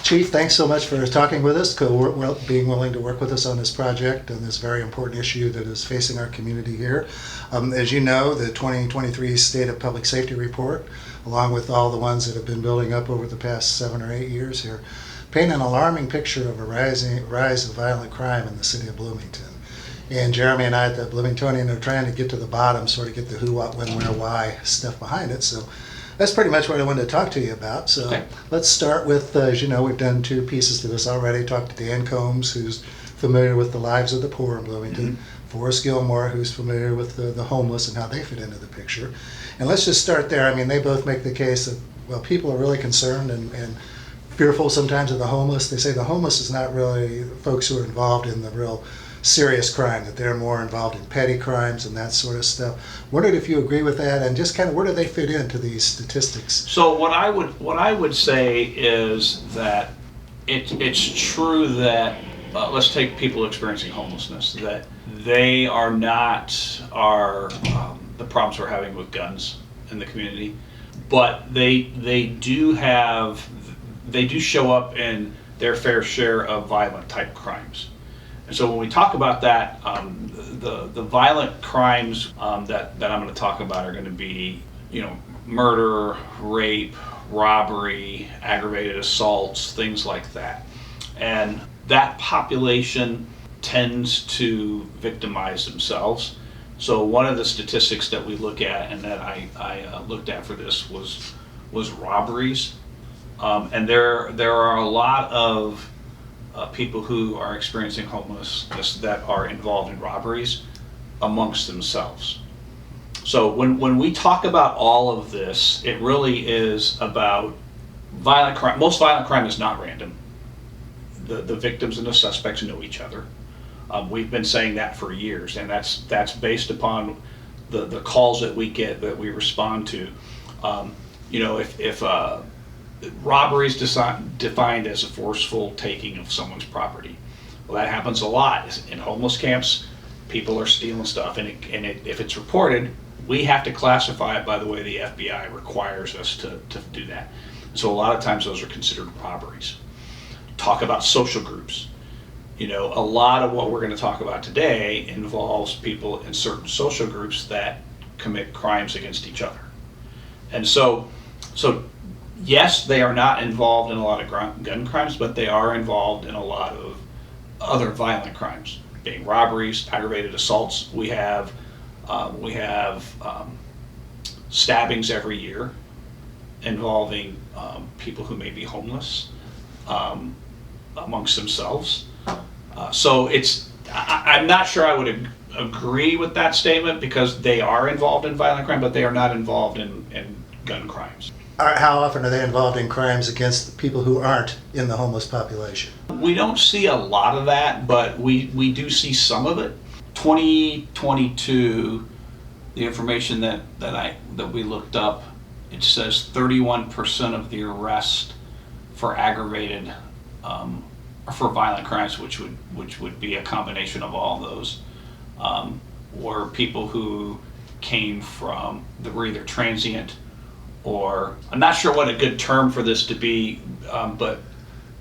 Chief, thanks so much for talking with us, being willing to work with us on this project and this very important issue that is facing our community here. As you know, the 2023 State of Public Safety Report, along with all the ones that have been building up over the past 7 or 8 years here, paint an alarming picture of a rise of violent crime in the city of Bloomington. And Jeremy and I at the Bloomingtonian are trying to get to the bottom, sort of get the who, what, when, where, why stuff behind it. So that's pretty much what I wanted to talk to you about. So Okay. Let's start with, as you know, we've done 2 pieces to this already. Talked to Dan Combs, who's familiar with the lives of the poor in Bloomington. Forrest Gilmore, who's familiar with the homeless and how they fit into the picture. And let's just start there. I mean, they both make the case that, well, people are really concerned and fearful sometimes of the homeless. They say the homeless is not really folks who are involved in the real serious crime, that they're more involved in petty crimes and that sort of stuff. Wondered if you agree with that, and just kind of where do they fit into these statistics? So what I would say is that it's true that let's take people experiencing homelessness, that they are not the problems we're having with guns in the community, but they do show up in their fair share of violent type crimes. And so when we talk about that, the violent crimes that I'm going to talk about are going to be, murder, rape, robbery, aggravated assaults, things like that. And that population tends to victimize themselves. So one of the statistics that we look at, and that I looked at for this, was robberies. And there are a lot of people who are experiencing homelessness that are involved in robberies amongst themselves. So when we talk about all of this, it really is about violent crime. Most violent crime is not random. The victims and the suspects know each other. We've been saying that for years, and that's based upon the calls that we get, that we respond to. If robbery is defined as a forceful taking of someone's property. Well, that happens a lot in homeless camps. People are stealing stuff, and if it's reported, we have to classify it by the way the FBI requires us to do that. So a lot of times those are considered robberies. Talk about social groups. A lot of what we're going to talk about today involves people in certain social groups that commit crimes against each other. And so yes, they are not involved in a lot of gun crimes, but they are involved in a lot of other violent crimes, being robberies, aggravated assaults. We have stabbings every year involving people who may be homeless amongst themselves. So I'm not sure I would agree with that statement, because they are involved in violent crime, but they are not involved in gun crimes. How often are they involved in crimes against the people who aren't in the homeless population? We don't see a lot of that, but we do see some of it. 2022, the information that we looked up, it says 31% of the arrests for aggravated for violent crimes, which would be a combination of all those, were people who came from, that were either transient, or I'm not sure what a good term for this to be, but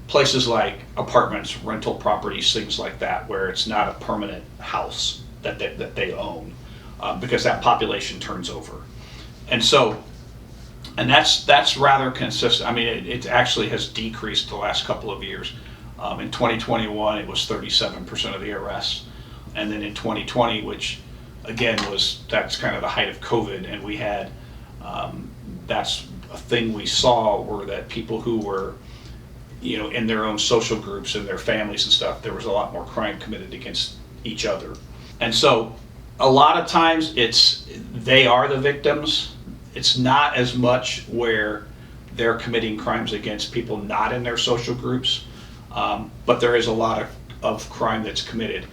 places like apartments, rental properties, things like that, where it's not a permanent house that they own, because that population turns over. And that's rather consistent. I mean, it actually has decreased the last couple of years. In 2021, it was 37% of the arrests. And then in 2020, which again that's kind of the height of COVID, and we had, that's a thing we saw, were that people who were, in their own social groups and their families and stuff, there was a lot more crime committed against each other. And so a lot of times they are the victims. It's not as much where they're committing crimes against people not in their social groups, but there is a lot of crime that's committed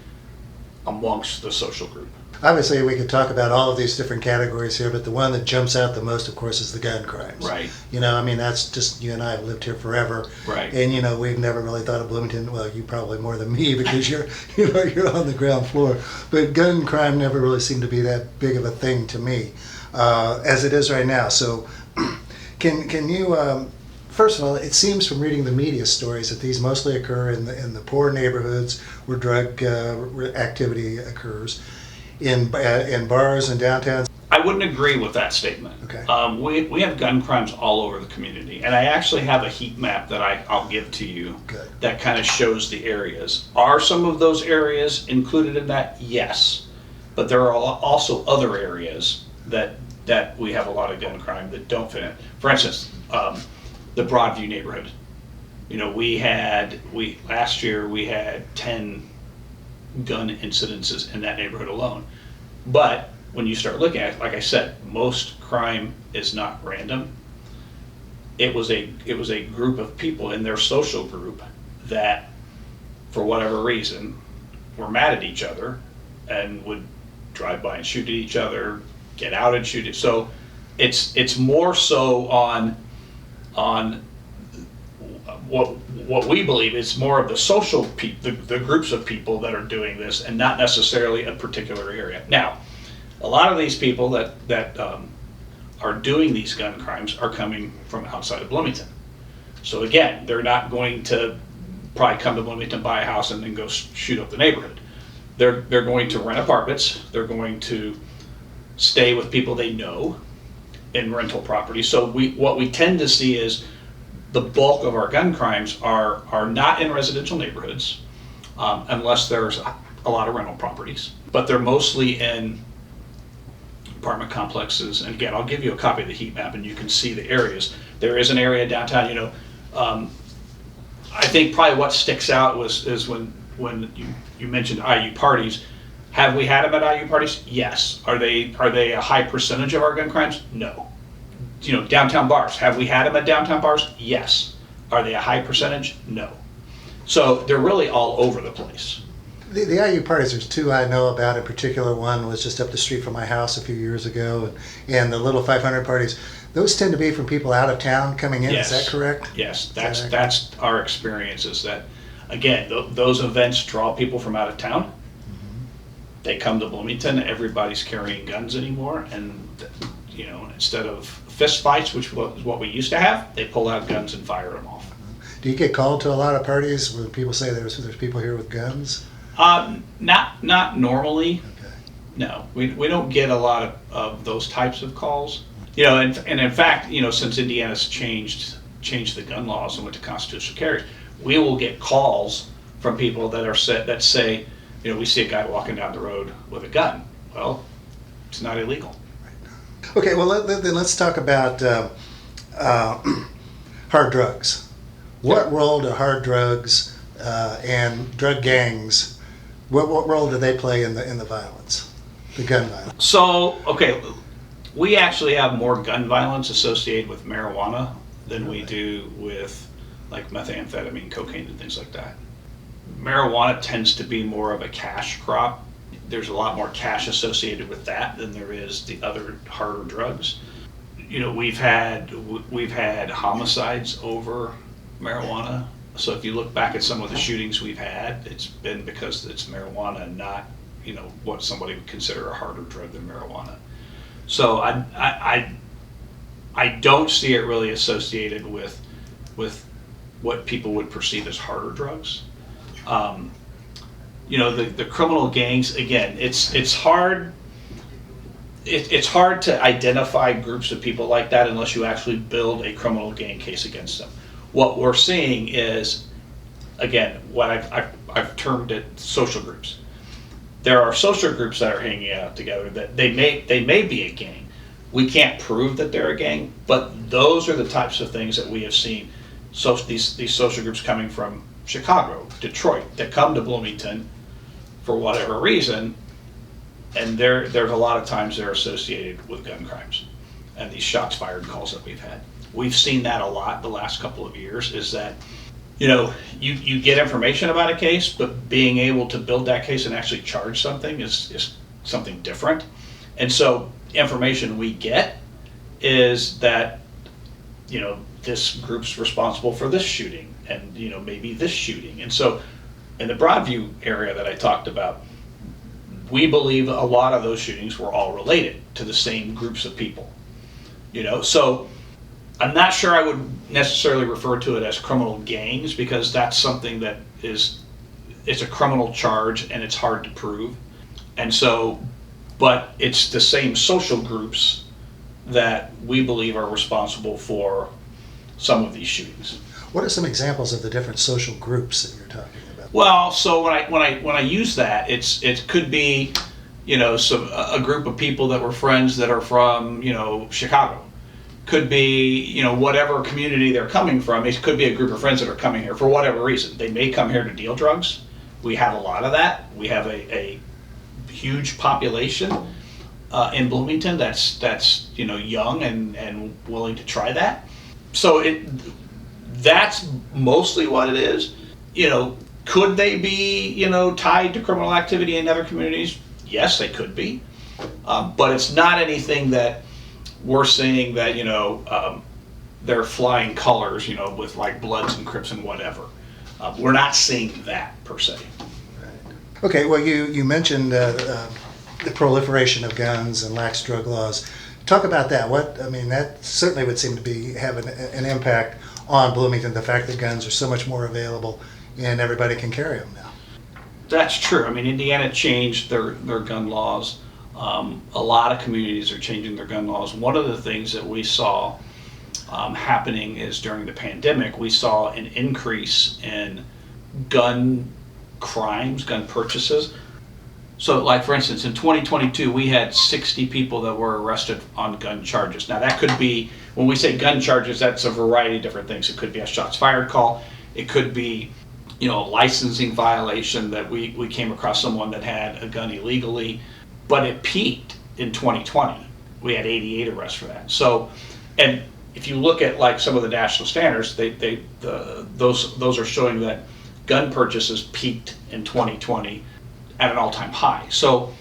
amongst the social group. Obviously, we could talk about all of these different categories here, but the one that jumps out the most, of course, is the gun crimes. Right. That's just, you and I have lived here forever. Right. And, we've never really thought of Bloomington, well, you probably more than me, because you're on the ground floor. But gun crime never really seemed to be that big of a thing to me, as it is right now. So can you First of all, it seems from reading the media stories that these mostly occur in the poor neighborhoods where drug activity occurs, in bars and downtowns. I wouldn't agree with that statement. Okay. We have gun crimes all over the community, and I actually have a heat map that I'll give to you. Good. That kind of shows the areas. Are some of those areas included in that? Yes, but there are also other areas that we have a lot of gun crime that don't fit in. For instance, the Broadview neighborhood. You know, last year we had 10 gun incidences in that neighborhood alone, but when you start looking at it, like I said, most crime is not random. It was a group of people in their social group that, for whatever reason, were mad at each other and would drive by and shoot at each other, get out and shoot it. So it's more so on what we believe is more of the social the groups of people that are doing this, and not necessarily a particular area. Now, a lot of these people that are doing these gun crimes are coming from outside of Bloomington. So again, they're not going to probably come to Bloomington, buy a house, and then go shoot up the neighborhood. They're going to rent apartments. They're going to stay with people they know in rental property. So what we tend to see is the bulk of our gun crimes are not in residential neighborhoods, unless there's a lot of rental properties, but they're mostly in apartment complexes. And again, I'll give you a copy of the heat map and you can see the areas. There is an area downtown, I think probably what sticks out is when you mentioned IU parties. Have we had them at IU parties? Yes. Are they a high percentage of our gun crimes? No. Downtown bars. Have we had them at downtown bars? Yes. Are they a high percentage? No. So they're really all over the place. The IU parties, there's two I know about. In particular, one was just up the street from my house a few years ago, and the little 500 parties. Those tend to be from people out of town coming in. Yes. Is that correct? Yes, that's our experience. Is that again those events draw people from out of town. Mm-hmm. They come to Bloomington. Everybody's carrying guns anymore, and instead of fist fights, which was what we used to have, they pull out guns and fire them off. Do you get called to a lot of parties when people say there's people here with guns? Not normally. Okay. No, we don't get a lot of those types of calls. And in fact, since Indiana's changed the gun laws and went to constitutional carry, we will get calls from people that say, we see a guy walking down the road with a gun. Well, it's not illegal. Okay, well then let's talk about hard drugs. What role do hard drugs and drug gangs? What role do they play in the violence, the gun violence? So, okay, we actually have more gun violence associated with marijuana than we do with like methamphetamine, cocaine, and things like that. Marijuana tends to be more of a cash crop. There's a lot more cash associated with that than there is the other harder drugs. We've had homicides over marijuana. So if you look back at some of the shootings we've had, it's been because it's marijuana and not, what somebody would consider a harder drug than marijuana. So I don't see it really associated with what people would perceive as harder drugs. The criminal gangs, again, it's hard. It's hard to identify groups of people like that unless you actually build a criminal gang case against them. What we're seeing is, again, what I've termed it social groups. There are social groups that are hanging out together that they may be a gang. We can't prove that they're a gang, but those are the types of things that we have seen. So these social groups coming from Chicago, Detroit, that come to Bloomington for whatever reason, and there's a lot of times they're associated with gun crimes and these shots fired calls that we've had. We've seen that a lot the last couple of years, is that you get information about a case, but being able to build that case and actually charge something is something different. And so information we get is that this group's responsible for this shooting and maybe this shooting. And so in the Broadview area that I talked about, we believe a lot of those shootings were all related to the same groups of people. So I'm not sure I would necessarily refer to it as criminal gangs, because that's something that it's a criminal charge and it's hard to prove. And so, but it's the same social groups that we believe are responsible for some of these shootings. What are some examples of the different social groups that you're talking about? Well, so when I use that, it could be, a group of people that were friends that are from, Chicago. Could be, whatever community they're coming from. It could be a group of friends that are coming here for whatever reason. They may come here to deal drugs. We have a lot of that. We have a huge population in Bloomington that's young and willing to try that. So that's mostly what it is. Could they be tied to criminal activity in other communities? Yes, they could be, but it's not anything that we're seeing that they're flying colors with like Bloods and Crips and whatever. We're not seeing that per se. Right. Okay, well you mentioned the proliferation of guns and lax drug laws. Talk about that. That certainly would seem to be having an impact on Bloomington, the fact that guns are so much more available and everybody can carry them now. That's true. Indiana changed their gun laws. A lot of communities are changing their gun laws. One of the things that we saw happening is during the pandemic, we saw an increase in gun crimes, gun purchases. So like for instance, in 2022, we had 60 people that were arrested on gun charges. Now that could be, when we say gun charges, that's a variety of different things. It could be a shots fired call. It could be, a licensing violation that we came across someone that had a gun illegally, but it peaked in 2020. We had 88 arrests for that. So, and if you look at like some of the national standards, those are showing that gun purchases peaked in 2020 at an all-time high. So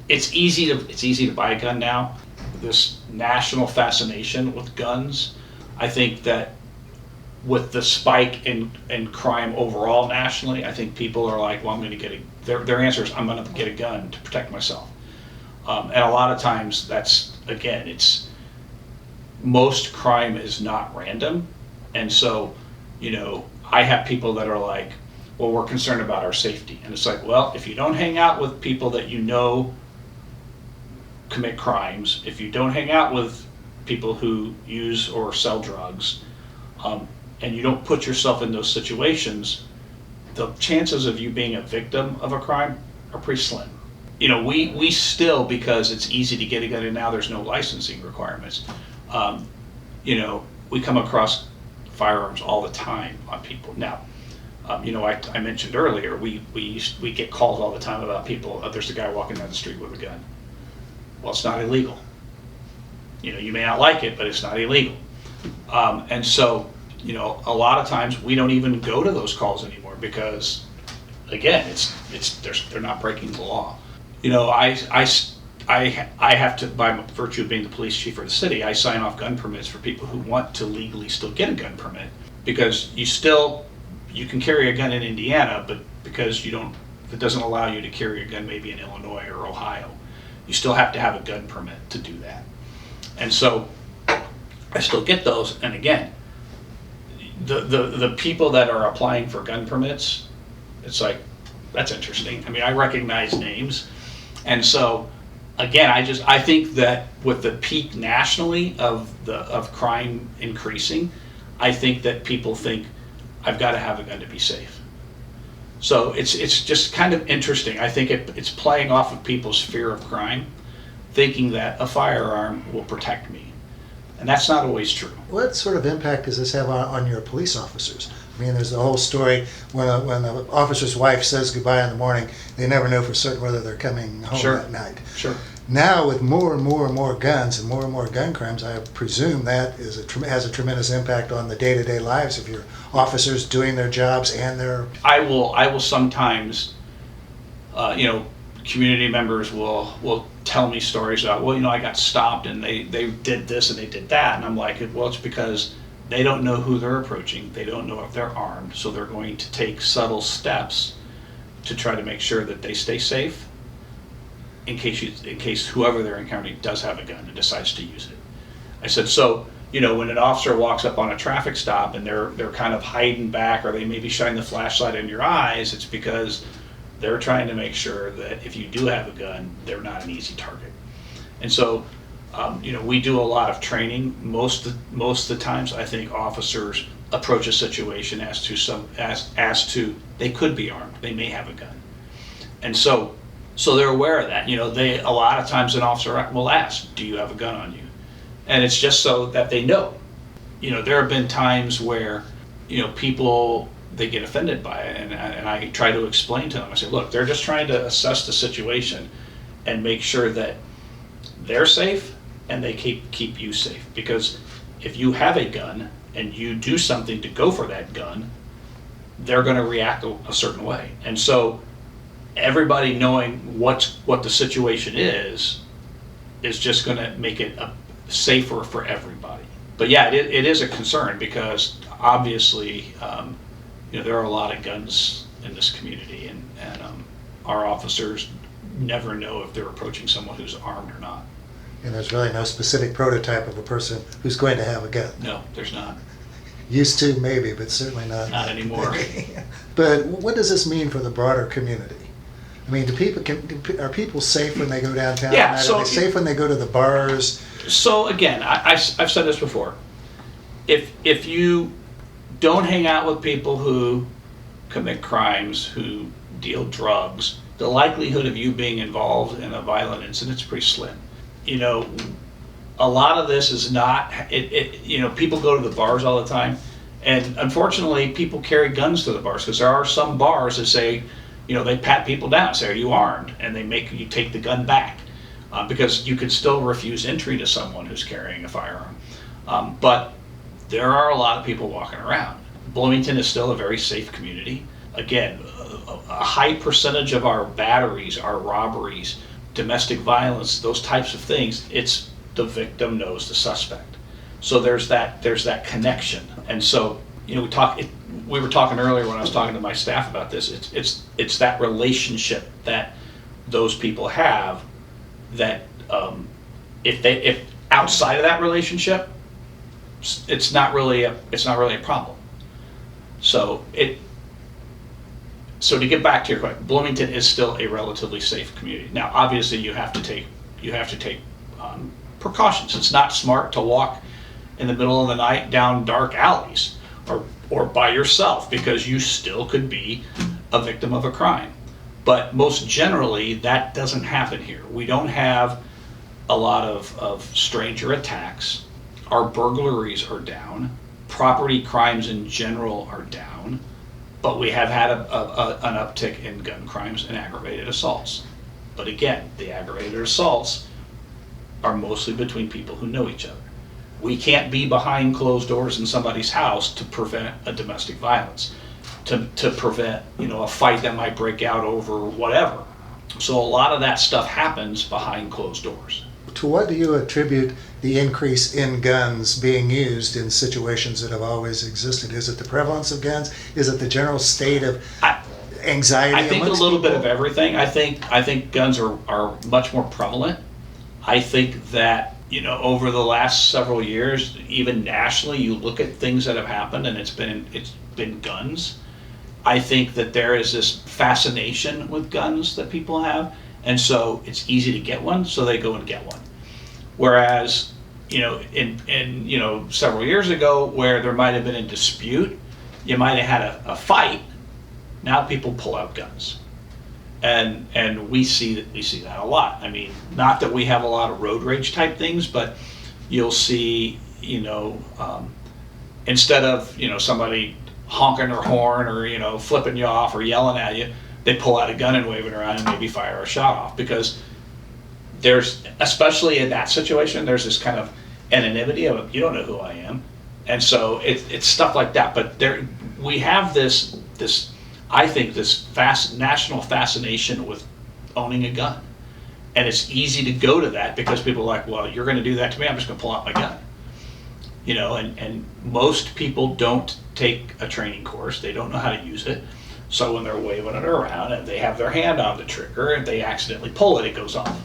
it's easy to buy a gun now. This national fascination with guns, I think that with the spike in crime overall nationally, I think people are like, well, I'm going to get their answer is, I'm going to get a gun to protect myself. And a lot of times it's most crime is not random. And so, I have people that are like, well, we're concerned about our safety. And it's like, well, if you don't hang out with people that commit crimes, if you don't hang out with people who use or sell drugs, and you don't put yourself in those situations, the chances of you being a victim of a crime are pretty slim. We still, because it's easy to get a gun and now there's no licensing requirements, we come across firearms all the time on people. Now, I mentioned earlier, we get calls all the time about people, there's a guy walking down the street with a gun. Well, it's not illegal. You may not like it, but it's not illegal. And so, a lot of times we don't even go to those calls anymore because, again, they're not breaking the law. I have to, by virtue of being the police chief for the city, I sign off gun permits for people who want to legally still get a gun permit, because you can carry a gun in Indiana, but because it doesn't allow you to carry a gun maybe in Illinois or Ohio, you still have to have a gun permit to do that. And so I still get those. And again, the people that are applying for gun permits, it's like, that's interesting. I recognize names. And so again, I think that with the peak nationally of crime increasing, I think that people think, I've got to have a gun to be safe. So it's just kind of interesting. I think it's playing off of people's fear of crime, thinking that a firearm will protect me. And that's not always true. What sort of impact does this have on your police officers? There's the whole story when the officer's wife says goodbye in the morning, they never know for certain whether they're coming home that night. Sure. Now, with more and more guns and more gun crimes, I presume that has a tremendous impact on the day-to-day lives of your officers doing their jobs and their... I will sometimes, community members will tell me stories about, well, I got stopped and they did this and they did that. And I'm like, well, it's because they don't know who they're approaching. They don't know if they're armed. So they're going to take subtle steps to try to make sure that they stay safe in case whoever they're encountering does have a gun and decides to use it. I said, so, when an officer walks up on a traffic stop and they're kind of hiding back, or they maybe shine the flashlight in your eyes, it's because they're trying to make sure that if you do have a gun, they're not an easy target. And so, we do a lot of training. Most of the times, I think officers approach a situation as to they could be armed, they may have a gun, and so they're aware of that. They, a lot of times an officer will ask, "Do you have a gun on you?" And it's just so that they know. There have been times where people, they get offended by it, and I try to explain to them. I say, look, they're just trying to assess the situation and make sure that they're safe and they keep you safe. Because if you have a gun and you do something to go for that gun, they're going to react a certain way. And so everybody knowing what the situation is just going to make it safer for everybody. But yeah, it is a concern, because obviously there are a lot of guns in this community, and our officers never know if they're approaching someone who's armed or not. And there's really no specific prototype of a person who's going to have a gun. No, there's not. Used to, maybe, but certainly not. Not anymore. But what does this mean for the broader community? I mean, are people safe when they go downtown? Yeah, Are they safe when they go to the bars? So again, I've said this before. If you don't hang out with people who commit crimes, who deal drugs, the likelihood of you being involved in a violent incident is pretty slim. A lot of this is not, people go to the bars all the time, and unfortunately people carry guns to the bars, because there are some bars that say, they pat people down, say, "Are you armed?" And they make you take the gun back, because you could still refuse entry to someone who's carrying a firearm. But there are a lot of people walking around. Bloomington is still a very safe community. Again, a high percentage of our batteries, our robberies, domestic violence, those types of things, it's the victim knows the suspect. So there's that connection. And so, we were talking earlier when I was talking to my staff about this, it's that relationship that those people have, that if outside of that relationship, it's not really a problem. So to get back to your question, Bloomington is still a relatively safe community. Now, obviously, you have to take precautions. It's not smart to walk in the middle of the night down dark alleys or by yourself, because you still could be a victim of a crime. But most generally, that doesn't happen here. We don't have a lot of stranger attacks. Our burglaries are down. Property crimes in general are down. But we have had an uptick in gun crimes and aggravated assaults. But again, the aggravated assaults are mostly between people who know each other. We can't be behind closed doors in somebody's house to prevent a domestic violence, to prevent a fight that might break out over whatever. So a lot of that stuff happens behind closed doors. To what do you attribute the increase in guns being used in situations that have always existed? Is it the prevalence of guns? Is it the general state of anxiety? I think a little bit of everything. I think guns are much more prevalent. I think that over the last several years, even nationally, you look at things that have happened, and it's been guns. I think that there is this fascination with guns that people have, and so it's easy to get one, so they go and get one. Whereas, in several years ago, where there might have been a dispute, you might have had a fight. Now people pull out guns, and we see that a lot. I mean, not that we have a lot of road rage type things, but you'll see, instead of somebody honking their horn or flipping you off or yelling at you, they pull out a gun and wave it around and maybe fire a shot off, because there's, especially in that situation, there's this kind of anonymity of, you don't know who I am, and so it's stuff like that. But we have this I think this national fascination with owning a gun, and it's easy to go to that because people are like, well, you're going to do that to me, I'm just going to pull out my gun. And most people don't take a training course, they don't know how to use it. So when they're waving it around and they have their hand on the trigger and they accidentally pull it, it goes off.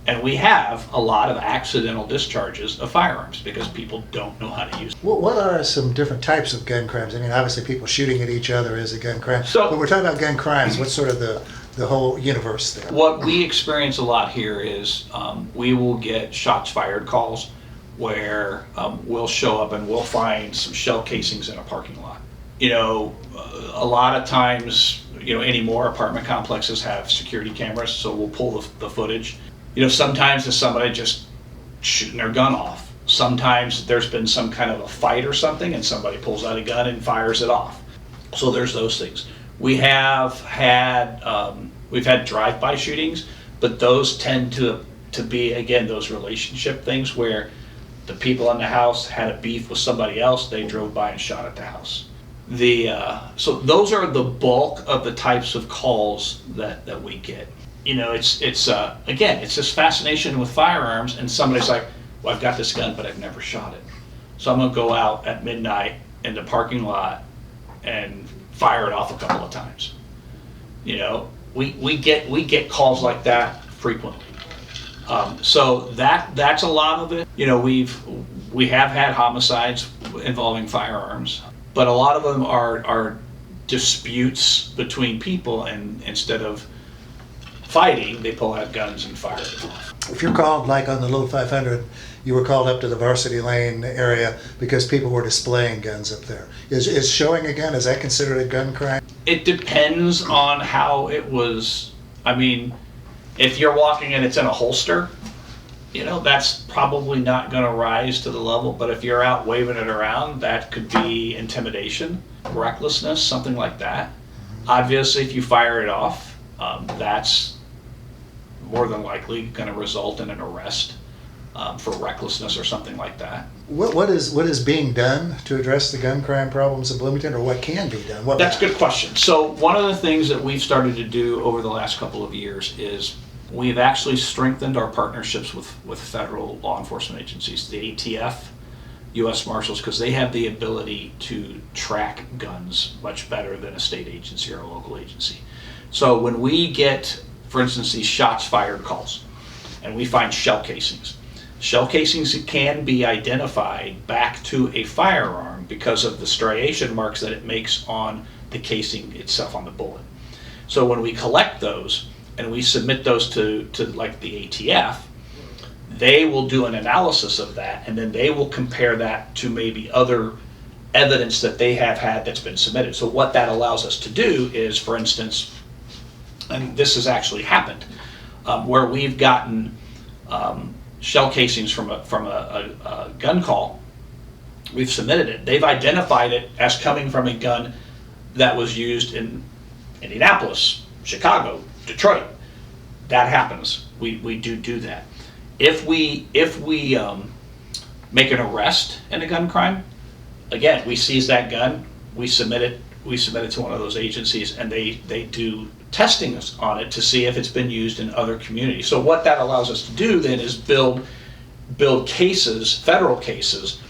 And we have a lot of accidental discharges of firearms because people don't know how to use them. What are some different types of gun crimes? I mean, obviously people shooting at each other is a gun crime. So- but we're talking about gun crimes. What's sort of the whole universe there? What we experience a lot here is we will get shots fired calls where we'll show up and we'll find some shell casings in a parking lot. You know, a lot of times, you know, anymore apartment complexes have security cameras, so we'll pull the footage. You know, sometimes it's somebody just shooting their gun off. Sometimes there's been some kind of a fight or something and somebody pulls out a gun and fires it off. So there's those things. We have had, we've had drive-by shootings, but those tend to be, again, those relationship things where the people in the house had a beef with somebody else, they drove by and shot at the house. So those are the bulk of the types of calls that we get. You know, it's again, it's this fascination with firearms, and somebody's like, well, I've got this gun, but I've never shot it. So I'm gonna go out at midnight in the parking lot and fire it off a couple of times. You know, we get calls like that frequently. So that's a lot of it. You know, we have had homicides involving firearms, but a lot of them are disputes between people, and instead of fighting, they pull out guns and fire it off. If you're called, like on the Little 500, you were called up to the Varsity Lane area because people were displaying guns up there. Is showing a gun, is that considered a gun crime? It depends on how it was. I mean, if you're walking and it's in a holster, you know, that's probably not going to rise to the level. But if you're out waving it around, that could be intimidation, recklessness, something like that. Obviously, if you fire it off, that's more than likely going to result in an arrest for recklessness or something like that. What is being done to address the gun crime problems in Bloomington, or what can be done? That's a good question. So one of the things that we've started to do over the last couple of years is we've actually strengthened our partnerships with federal law enforcement agencies, the ATF, U.S. Marshals, because they have the ability to track guns much better than a state agency or a local agency. So when we get, for instance, these shots fired calls, and we find shell casings can be identified back to a firearm because of the striation marks that it makes on the casing itself, on the bullet. So when we collect those and we submit those to like the ATF, they will do an analysis of that, and then they will compare that to maybe other evidence that they have had that's been submitted. So what that allows us to do is, for instance, and this has actually happened, where we've gotten shell casings from a gun call. We've submitted it. They've identified it as coming from a gun that was used in Indianapolis, Chicago, Detroit. That happens. We do that. If we make an arrest in a gun crime, again, we seize that gun, we submit it to one of those agencies, and they do testing on it to see if it's been used in other communities. So what that allows us to do then is build cases, federal cases,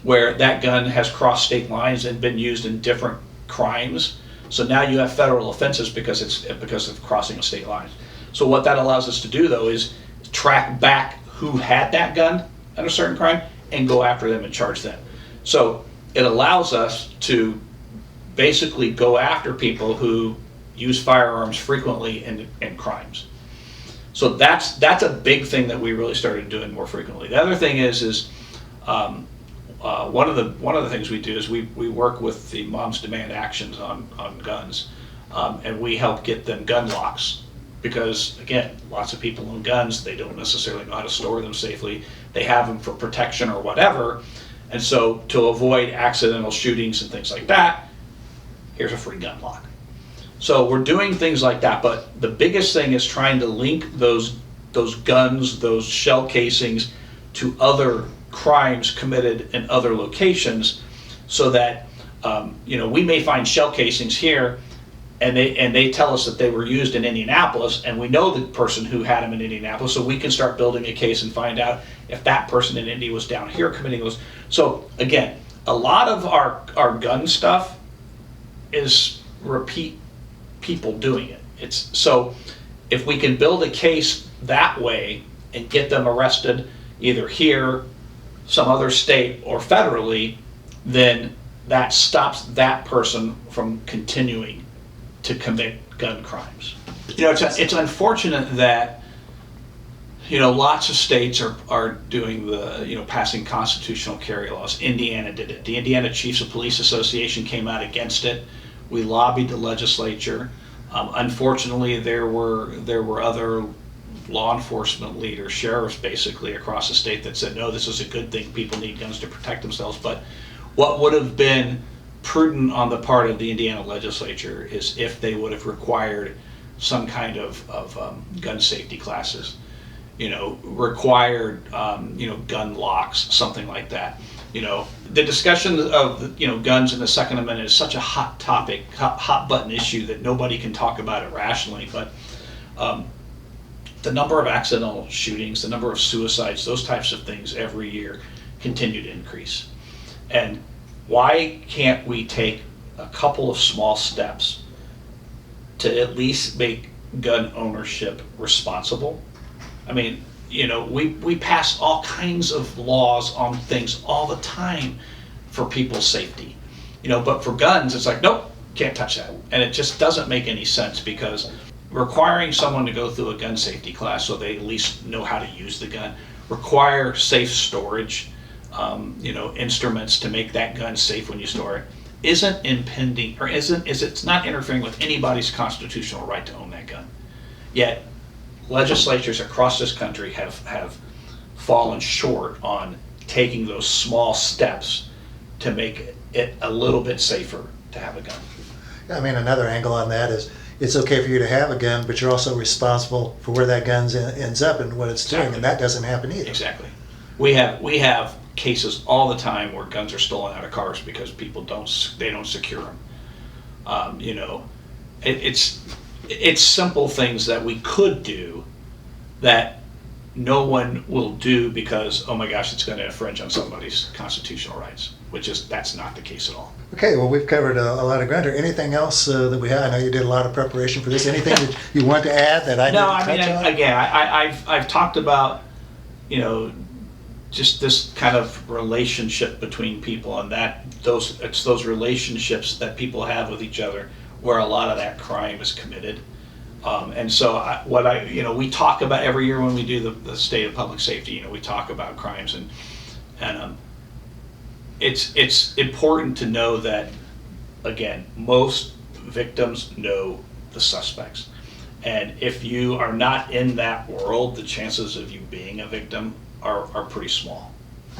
where that gun has crossed state lines and been used in different crimes. So now you have federal offenses because of crossing of state lines. So what that allows us to do, though, is track back who had that gun at a certain crime and go after them and charge them. So it allows us to basically go after people who use firearms frequently in crimes. So that's a big thing that we really started doing more frequently. The other thing is one of the things we do is we work with the Moms Demand Actions on guns, and we help get them gun locks, because again, lots of people own guns, they don't necessarily know how to store them safely, they have them for protection or whatever, and so to avoid accidental shootings and things like that, here's a free gun lock. So we're doing things like that, but the biggest thing is trying to link those guns, those shell casings, to other crimes committed in other locations, so that we may find shell casings here, and they tell us that they were used in Indianapolis, and we know the person who had them in Indianapolis, so we can start building a case and find out if that person in Indy was down here committing those. So again, a lot of our gun stuff is repeat people doing it. So if we can build a case that way, and get them arrested either here, some other state, or federally, then that stops that person from continuing to commit gun crimes. You know, it's unfortunate that, you know, lots of states are doing the, you know, passing constitutional carry laws. Indiana did it. The Indiana Chiefs of Police Association came out against it. We lobbied the legislature. Unfortunately, there were other law enforcement leaders, sheriffs basically across the state that said, no, this is a good thing. People need guns to protect themselves. But what would have been prudent on the part of the Indiana legislature is if they would have required some kind of gun safety classes, you know, required, you know, gun locks, something like that. You know, the discussion of, you know, guns in the Second Amendment is such a hot topic, hot button issue that nobody can talk about it rationally. But the number of accidental shootings, the number of suicides, those types of things every year continue to increase. And why can't we take a couple of small steps to at least make gun ownership responsible? I mean, you know, we pass all kinds of laws on things all the time for people's safety, you know, but for guns, it's like, nope, can't touch that. And it just doesn't make any sense, because requiring someone to go through a gun safety class so they at least know how to use the gun, require safe storage, you know, instruments to make that gun safe when you store it, isn't impending, or it's not interfering with anybody's constitutional right to own that gun. Yet legislatures across this country have fallen short on taking those small steps to make it a little bit safer to have a gun. I mean, another angle on that is it's okay for you to have a gun, but you're also responsible for where that gun ends up and what it's doing, and that doesn't happen either. Exactly. We have cases all the time where guns are stolen out of cars because people don't secure them. You know, it's simple things that we could do that no one will do because, oh my gosh, it's going to infringe on somebody's constitutional rights, that's not the case at all. Okay, well, we've covered a lot of ground here. Anything else that we had? I know you did a lot of preparation for this. Anything that you want to add that I didn't touch on? Again, I've talked about, you know, just this kind of relationship between people, and it's those relationships that people have with each other where a lot of that crime is committed. And so we talk about every year when we do the state of public safety, you know, we talk about crimes, and it's important to know that, again, most victims know the suspects. And if you are not in that world, the chances of you being a victim are pretty small.